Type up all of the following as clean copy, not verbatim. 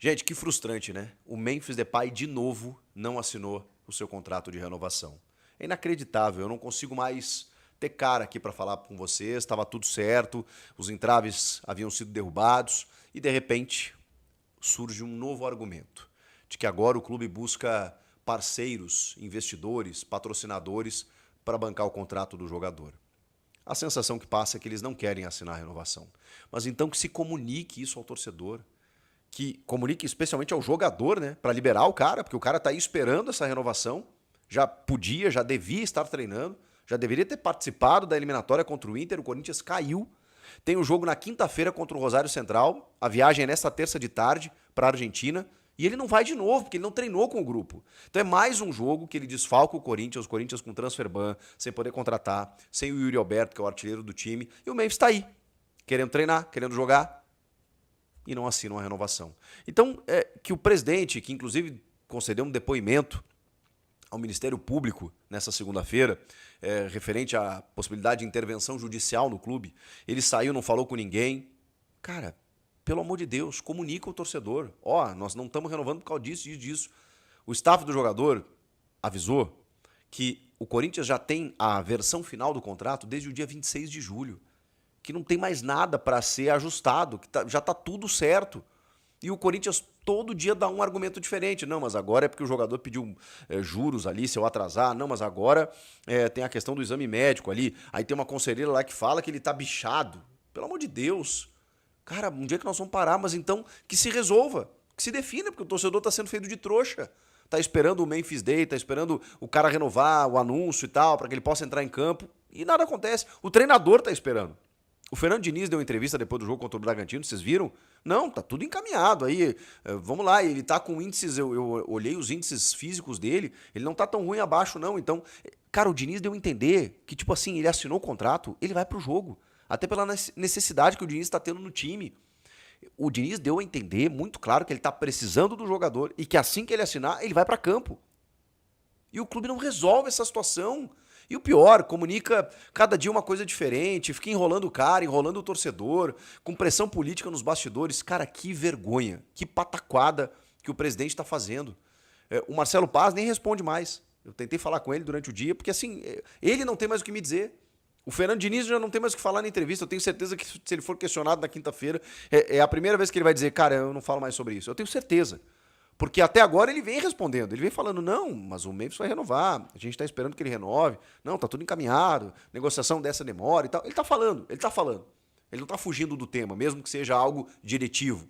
Gente, que frustrante, né? O Memphis Depay, de novo, não assinou o seu contrato de renovação. É inacreditável, eu não consigo mais ter cara aqui para falar com vocês, estava tudo certo, os entraves haviam sido derrubados e, de repente, surge um novo argumento de que agora o clube busca parceiros, investidores, patrocinadores para bancar o contrato do jogador. A sensação que passa é que eles não querem assinar a renovação. Mas então que se comunique isso ao torcedor, que comunique especialmente ao jogador, né, para liberar o cara, porque o cara está aí esperando essa renovação, já podia, já devia estar treinando, já deveria ter participado da eliminatória contra o Inter, o Corinthians caiu. Tem o jogo na quinta-feira contra o Rosário Central, a viagem é nesta terça de tarde para a Argentina, e ele não vai de novo, porque ele não treinou com o grupo. Então é mais um jogo que ele desfalca o Corinthians com transfer ban, sem poder contratar, sem o Yuri Alberto, que é o artilheiro do time, e o Memphis está aí, querendo treinar, querendo jogar, e não assinam a renovação. Então, que o presidente, que inclusive concedeu um depoimento ao Ministério Público nessa segunda-feira, referente à possibilidade de intervenção judicial no clube, ele saiu, não falou com ninguém. Cara, pelo amor de Deus, comunica o torcedor. Nós não estamos renovando por causa disso e disso. O staff do jogador avisou que o Corinthians já tem a versão final do contrato desde o dia 26 de julho. Que não tem mais nada para ser ajustado, que já está tudo certo. E o Corinthians todo dia dá um argumento diferente. Não, mas agora é porque o jogador pediu juros ali, se eu atrasar. Não, mas agora tem a questão do exame médico ali. Aí tem uma conselheira lá que fala que ele tá bichado. Pelo amor de Deus. Cara, um dia que nós vamos parar, mas então que se resolva, que se defina, porque o torcedor tá sendo feito de trouxa. Tá esperando o Memphis Day, tá esperando o cara renovar o anúncio e tal, para que ele possa entrar em campo. E nada acontece. O treinador tá esperando. O Fernando Diniz deu uma entrevista depois do jogo contra o Bragantino, vocês viram? Não, tá tudo encaminhado aí. Vamos lá, ele tá com índices, eu olhei os índices físicos dele, ele não tá tão ruim abaixo não. Então, cara, o Diniz deu a entender que, tipo assim, ele assinou o contrato, ele vai pro jogo. Até pela necessidade que o Diniz tá tendo no time. O Diniz deu a entender muito claro que ele tá precisando do jogador e que assim que ele assinar, ele vai pra campo. E o clube não resolve essa situação. E o pior, comunica cada dia uma coisa diferente, fica enrolando o cara, enrolando o torcedor, com pressão política nos bastidores. Cara, que vergonha, que pataquada que o presidente está fazendo. O Marcelo Paz nem responde mais. Eu tentei falar com ele durante o dia, porque assim, ele não tem mais o que me dizer. O Fernando Diniz já não tem mais o que falar na entrevista. Eu tenho certeza que se ele for questionado na quinta-feira, é a primeira vez que ele vai dizer, cara, eu não falo mais sobre isso. Eu tenho certeza. Porque até agora ele vem respondendo, ele vem falando, não, mas o Memphis vai renovar, a gente está esperando que ele renove, não, tá tudo encaminhado, negociação dessa demora e tal. Ele tá falando, ele tá falando. Ele não tá fugindo do tema, mesmo que seja algo diretivo.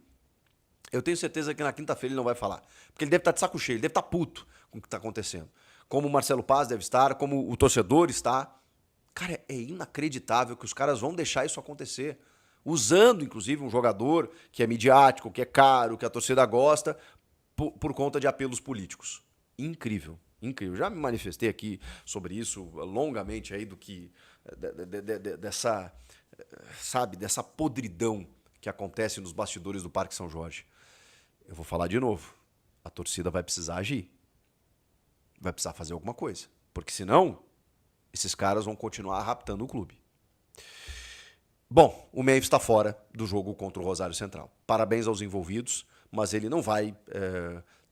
Eu tenho certeza que na quinta-feira ele não vai falar, porque ele deve estar de saco cheio, ele deve estar puto com o que está acontecendo. Como o Marcelo Paz deve estar, como o torcedor está. Cara, é inacreditável que os caras vão deixar isso acontecer. Usando, inclusive, um jogador que é midiático, que é caro, que a torcida gosta, por conta de apelos políticos. Incrível, incrível. Já me manifestei aqui sobre isso longamente aí do que dessa, sabe, dessa podridão que acontece nos bastidores do Parque São Jorge. Eu vou falar de novo. A torcida vai precisar agir. Vai precisar fazer alguma coisa, porque senão esses caras vão continuar raptando o clube. Bom, o Memphis está fora do jogo contra o Rosário Central. Parabéns aos envolvidos, mas ele não vai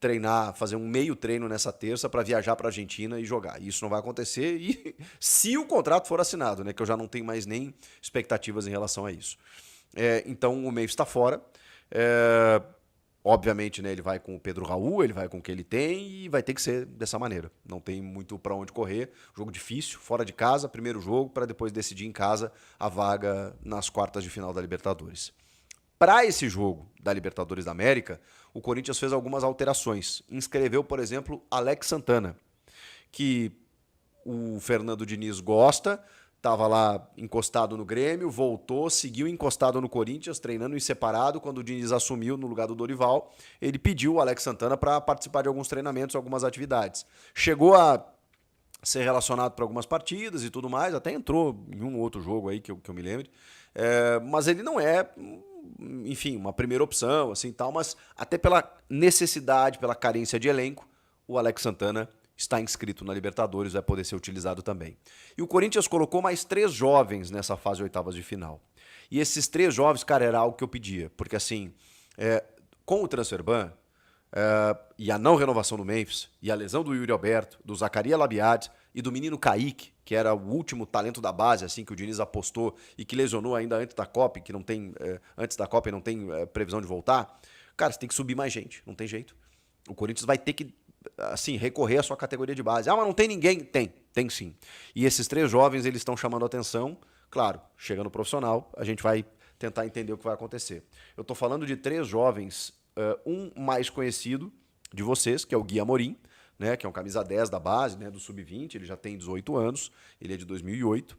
treinar, fazer um meio treino nessa terça para viajar para a Argentina e jogar. Isso não vai acontecer e se o contrato for assinado, né, que eu já não tenho mais nem expectativas em relação a isso. Então o Memphis está fora. Obviamente, né, ele vai com o Pedro Raul, ele vai com o que ele tem e vai ter que ser dessa maneira. Não tem muito para onde correr. Jogo difícil, fora de casa, primeiro jogo, para depois decidir em casa a vaga nas quartas de final da Libertadores. Para esse jogo da Libertadores da América, o Corinthians fez algumas alterações. Inscreveu, por exemplo, Alex Santana, que o Fernando Diniz gosta, estava lá encostado no Grêmio, voltou, seguiu encostado no Corinthians, treinando em separado. Quando o Diniz assumiu no lugar do Dorival, ele pediu o Alex Santana para participar de alguns treinamentos, algumas atividades. Chegou a ser relacionado para algumas partidas e tudo mais, até entrou em um ou outro jogo aí que eu me lembre, mas ele não é, enfim, uma primeira opção, assim tal, mas até pela necessidade, pela carência de elenco, o Alex Santana está inscrito na Libertadores, vai poder ser utilizado também. E o Corinthians colocou mais 3 jovens nessa fase oitavas de final. E esses 3 jovens, cara, era algo que eu pedia, porque assim, com o Transferban e a não renovação do Memphis, e a lesão do Yuri Alberto, do Zacarias Labiad e do menino Kaique, que era o último talento da base, assim, que o Diniz apostou e que lesionou ainda antes da Copa, que não tem, antes da Copa e não tem previsão de voltar, cara, você tem que subir mais gente, não tem jeito. O Corinthians vai ter que, assim, recorrer à sua categoria de base. Ah, mas não tem ninguém? Tem sim. E esses 3 jovens, eles estão chamando a atenção. Claro, chega no profissional, a gente vai tentar entender o que vai acontecer. Eu estou falando de 3 jovens, um mais conhecido de vocês, que é o Gui Amorim, né, que é um camisa 10 da base, né, do Sub-20, ele já tem 18 anos, ele é de 2008.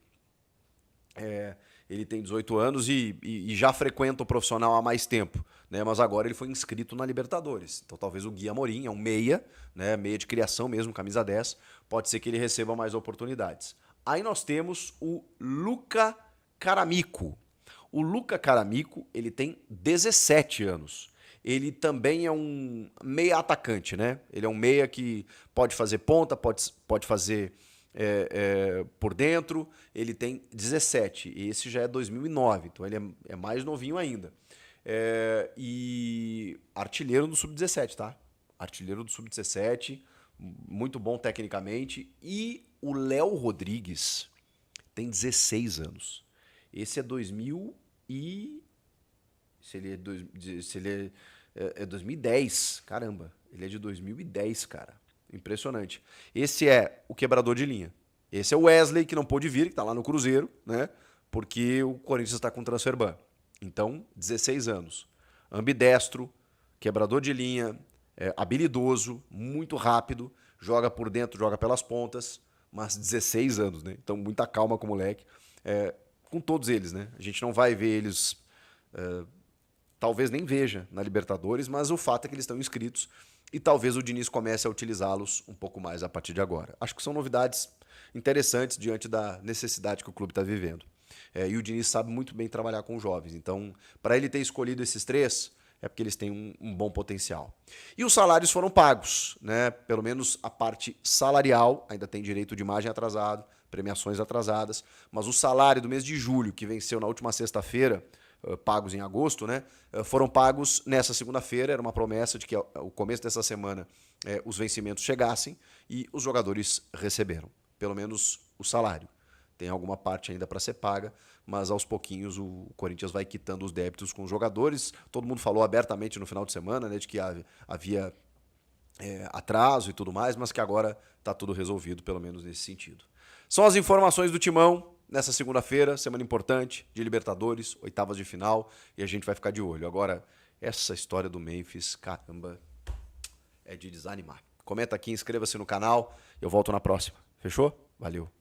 Ele tem 18 anos e já frequenta o profissional há mais tempo, né? Mas agora ele foi inscrito na Libertadores. Então talvez o Gui Amorim, é um meia, né? Meia de criação mesmo, camisa 10, pode ser que ele receba mais oportunidades. Aí nós temos o Luca Caramico. O Luca Caramico, ele tem 17 anos. Ele também é um meia atacante, né? Ele é um meia que pode fazer ponta, pode fazer por dentro. Ele tem 17, e esse já é 2009, então ele é mais novinho ainda. E artilheiro do Sub-17, tá? Artilheiro do Sub-17, muito bom tecnicamente. E o Léo Rodrigues tem 16 anos. Esse é 2000 e... Se ele é 2010, caramba, ele é de 2010, cara. Impressionante. Esse é o quebrador de linha. Esse é o Wesley, que não pôde vir, que está lá no Cruzeiro, né? Porque o Corinthians está com transferban. Então, 16 anos. Ambidestro, quebrador de linha, habilidoso, muito rápido, joga por dentro, joga pelas pontas, mas 16 anos, né? Então, muita calma com o moleque. Com todos eles, né? A gente não vai ver eles... talvez nem veja na Libertadores, mas o fato é que eles estão inscritos e talvez o Diniz comece a utilizá-los um pouco mais a partir de agora. Acho que são novidades interessantes diante da necessidade que o clube está vivendo. E o Diniz sabe muito bem trabalhar com jovens, então para ele ter escolhido esses 3 é porque eles têm um bom potencial. E os salários foram pagos, né? Pelo menos a parte salarial, ainda tem direito de imagem atrasado, premiações atrasadas, mas o salário do mês de julho, que venceu na última sexta-feira, pagos em agosto, né? Foram pagos nessa segunda-feira. Era uma promessa de que ao começo dessa semana os vencimentos chegassem e os jogadores receberam, pelo menos o salário. Tem alguma parte ainda para ser paga, mas aos pouquinhos o Corinthians vai quitando os débitos com os jogadores. Todo mundo falou abertamente no final de semana, né, de que havia atraso e tudo mais, mas que agora está tudo resolvido, pelo menos nesse sentido. São as informações do Timão nessa segunda-feira, semana importante de Libertadores, oitavas de final, e a gente vai ficar de olho. Agora, essa história do Memphis, caramba, é de desanimar. Comenta aqui, inscreva-se no canal, eu volto na próxima. Fechou? Valeu!